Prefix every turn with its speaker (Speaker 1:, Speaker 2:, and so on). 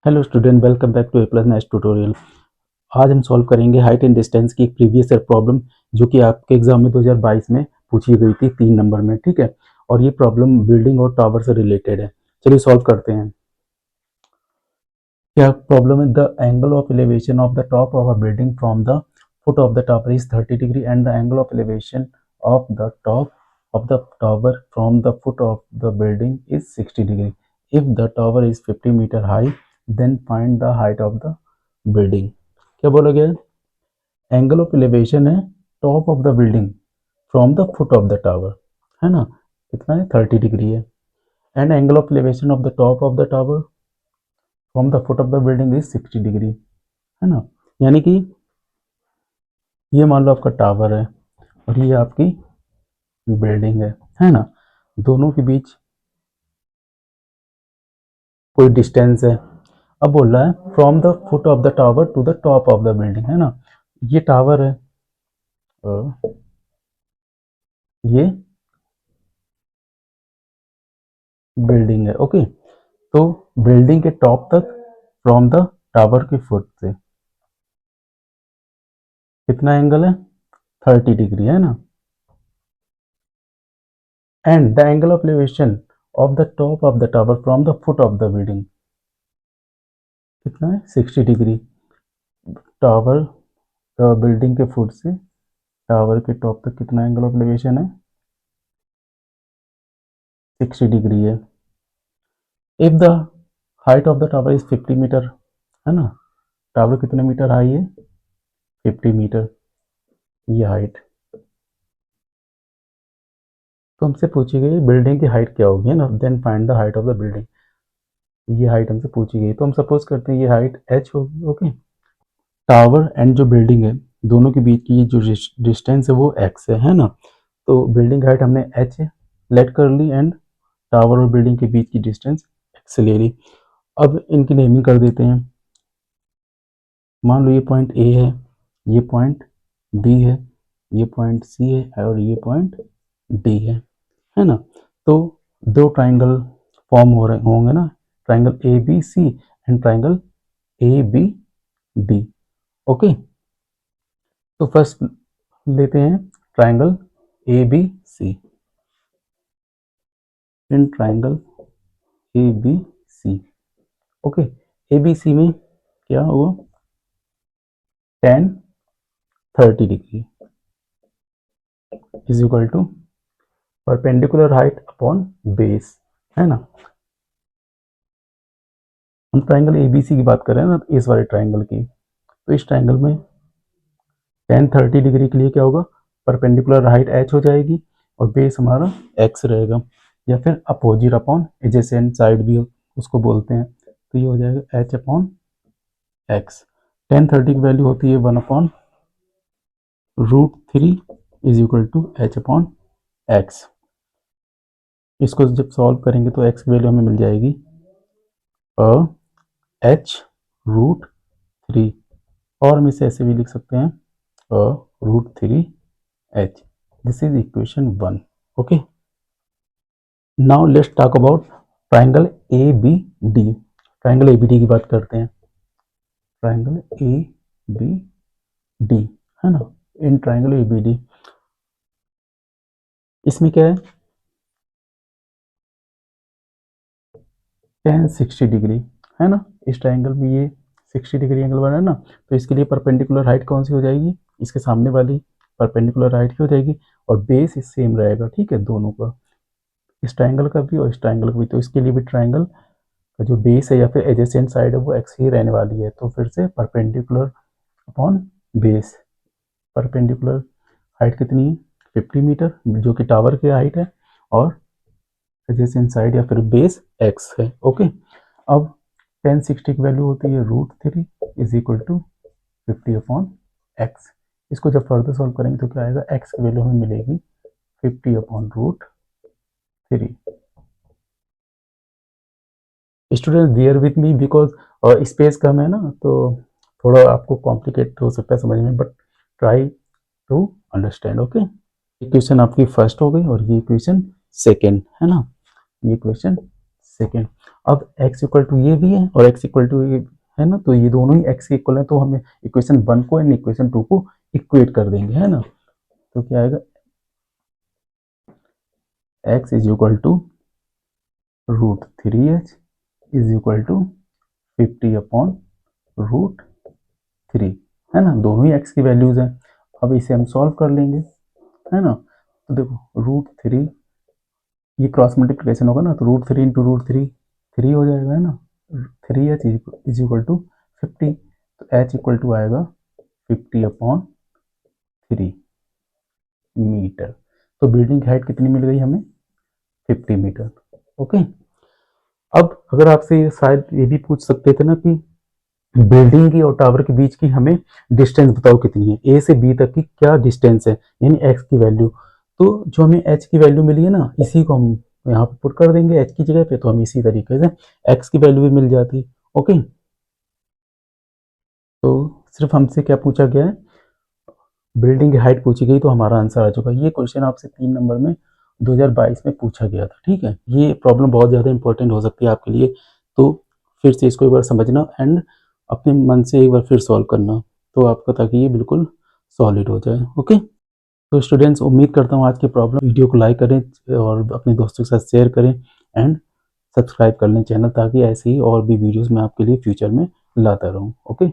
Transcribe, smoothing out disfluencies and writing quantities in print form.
Speaker 1: Hello student, welcome back to A plus maths tutorial. आज हम solve करेंगे height and distance की एक प्रीवियस ईयर प्रॉब्लम जो कि आपके एग्जाम में 2022 में पूछी गई थी 3 नंबर में। ठीक है, और ये प्रॉब्लम बिल्डिंग और टावर से रिलेटेड है। चलिए सॉल्व करते हैं। क्या प्रॉब्लम है? The angle of elevation of the top of a building from the foot of the tower is 30 degree and the angle of elevation of the top of the tower from the foot of the building is 60 degree. If the tower is 50 meter high, then find the height of the building. क्या बोला गया है? Angle of elevation है top of the building from the foot of the tower, है ना? कितना है? 30 degree है। And angle of elevation of the top of the tower from the foot of the building is 60 degree, है ना? यानी कि ये मान लो आपका टावर है और ये आपकी बिल्डिंग है ना? दोनों के बीच कोई डिस्टेंस है। अब बोल रहा है from the foot of the tower to the top of the building, है ना? ये टावर है और ये बिल्डिंग है। ओके, तो बिल्डिंग के टॉप तक फ्रॉम द टावर के फुट से कितना एंगल है? 30 डिग्री, है ना? And the angle of elevation of the top of the tower from the foot of the building कितना है? 60 डिग्री। टावर बिल्डिंग के फुट से टावर के टॉप तक कितना एंगल ऑफ एलिवेशन है? 60 डिग्री है। If the height of the tower is 50 metre, है ना? टावर कितने मीटर हाई है? 50 मीटर, ये हाइट। तो हमसे पूछी गई बिल्डिंग की हाइट क्या होगी, है ना? Then find the height of the building. ये हाइट हमसे पूछी गई, तो हम सपोज करते हैं ये हाइट h होगी। ओके, टावर एंड जो बिल्डिंग है दोनों के बीच की जो डिस्टेंस है वो x है ना? तो बिल्डिंग हाइट हमने h लेट कर ली एंड टावर और बिल्डिंग के बीच की डिस्टेंस x ले ली। अब इनकी नेमिंग कर देते हैं। मान लो ये पॉइंट A है, ये पॉइंट B है, ये पॉइंट C है और ये पॉइंट D है ना? तो दो ट्राइंगल फॉर्म हो रहे होंगे ना, triangle ABC and triangle ABD। Okay, तो फर्स्ट लेते हैं triangle ABC। In triangle ABC, okay, ABC में क्या हुआ? tan 30 degree is equal to perpendicular height upon base, है ना? हम ट्राइंगल ABC की बात कर रहे हैं ना, इस वाले ट्राइंगल की। तो इस ट्राइंगल में tan 30 डिग्री के लिए क्या होगा? परपेंडिकुलर हाइट h हो जाएगी और बेस हमारा x रहेगा, या फिर अपोजिट अपॉन एजेसेंट साइड भी उसको बोलते हैं। तो ये हो जाएगा h अपॉन x। tan 30 की वैल्यू होती है 1/√3 is equal to h upon x। इसको जब सॉल्व करेंगे तो x की वैल्यू हमें मिल जाएगी h√3, और हम इसे ऐसे भी लिख सकते हैं √3h। This is equation 1। Okay, now let's talk about triangle ABD। Triangle ABD की बात करते हैं। ट्राइंगल ABD, है ना? इन ट्राइंगल ABD इसमें क्या है? tan 60 डिग्री, है ना? इस ट्राइंगल में ये 60 डिग्री एंगल बना है ना, तो इसके लिए परपेंडिकुलर हाइट कौन सी हो जाएगी? इसके सामने वाली परपेंडिकुलर हाइट की हो जाएगी, और बेस सेम रहेगा, ठीक है, दोनों का, इस ट्राइंगल का भी और इस ट्राइंगल का भी। तो इसके लिए भी ट्राइंगल का जो बेस है या फिर एडजेसेंट साइड है वो x ही रहने वाली है। तो फिर से perpendicular upon base, perpendicular height कितनी है? 50 मीटर, जो कि टावर की हाइट है, और एडजेसेंट साइड या फिर बेस x है। ओके, अब tan 60 की वैल्यू होती है √3 is equal to 50 upon x। इसको जब फर्दर सॉल्व करेंगे तो क्या आएगा? x की वैल्यू हमें मिलेगी 50 upon √3। Student bear with me because space कम है ना, तो थोड़ा आपको कॉम्प्लिकेट हो सकता है समझ में, but try to understand. Okay, ये क्वेश्चन आपकी फर्स्ट हो गई और ये क्वेश्चन सेकेंड, है ना? ये क्वेश्चन सेकेंड। अब x इक्वल टू ये भी है और x इक्वल टू ये है ना, तो ये दोनों ही x के इक्वल है, तो हमें इक्वेशन 1 को एंड इक्वेशन 2 को इक्वेट कर देंगे, है ना। तो क्या आएगा, x is equal to √3h is equal to 50/√3, है ना, दोनों ही x की वैल्यूज हैं। अब इसे हम सॉल्व कर लेंगे, है ना। तो देखो √3, ये क्रॉस मल्टीप्लिकेशन होगा ना, तो √3 इंटू √3 3 हो जाएगा, है ना। 3h इज इक्वल टू 50, तो h इक्वल टू आएगा 50/3 मीटर। तो बिल्डिंग की हाइट कितनी मिल गई हमें, 50 मीटर। ओके। अब अगर आपसे शायद ये भी पूछ सकते थे ना कि बिल्डिंग की और टावर के बीच की हमें डिस्टेंस बताओ कितनी है, ए से बी तक की क्या डिस्टेंस है, यानी एक्स की वैल्यू। तो जो हमें एच की वैल्यू मिली है ना, इसी को हम यहाँ पर पुट कर देंगे एच की जगह पे, तो हम इसी तरीके से एक्स की वैल्यू भी मिल जाती। ओके। तो सिर्फ हमसे क्या पूछा गया है, बिल्डिंग की हाइट पूछी गई, तो हमारा आंसर आ चुका। ये क्वेश्चन आपसे 3 नंबर में 2022 में पूछा गया था, ठीक है। ये प्रॉब्लम बहुत ज़्यादा इंपॉर्टेंट हो सकती है आपके लिए, तो फिर से इसको एक बार समझना एंड अपने मन से एक बार फिर सॉल्व करना, तो आपका ताकि ये बिल्कुल सॉलिड हो जाए। ओके। तो स्टूडेंट्स, उम्मीद करता हूँ आज की प्रॉब्लम वीडियो को लाइक करें और अपने दोस्तों के साथ शेयर करें एंड सब्सक्राइब कर लें चैनल, ताकि ऐसे ही और भी वीडियोस मैं आपके लिए फ्यूचर में लाता रहूँ। ओके।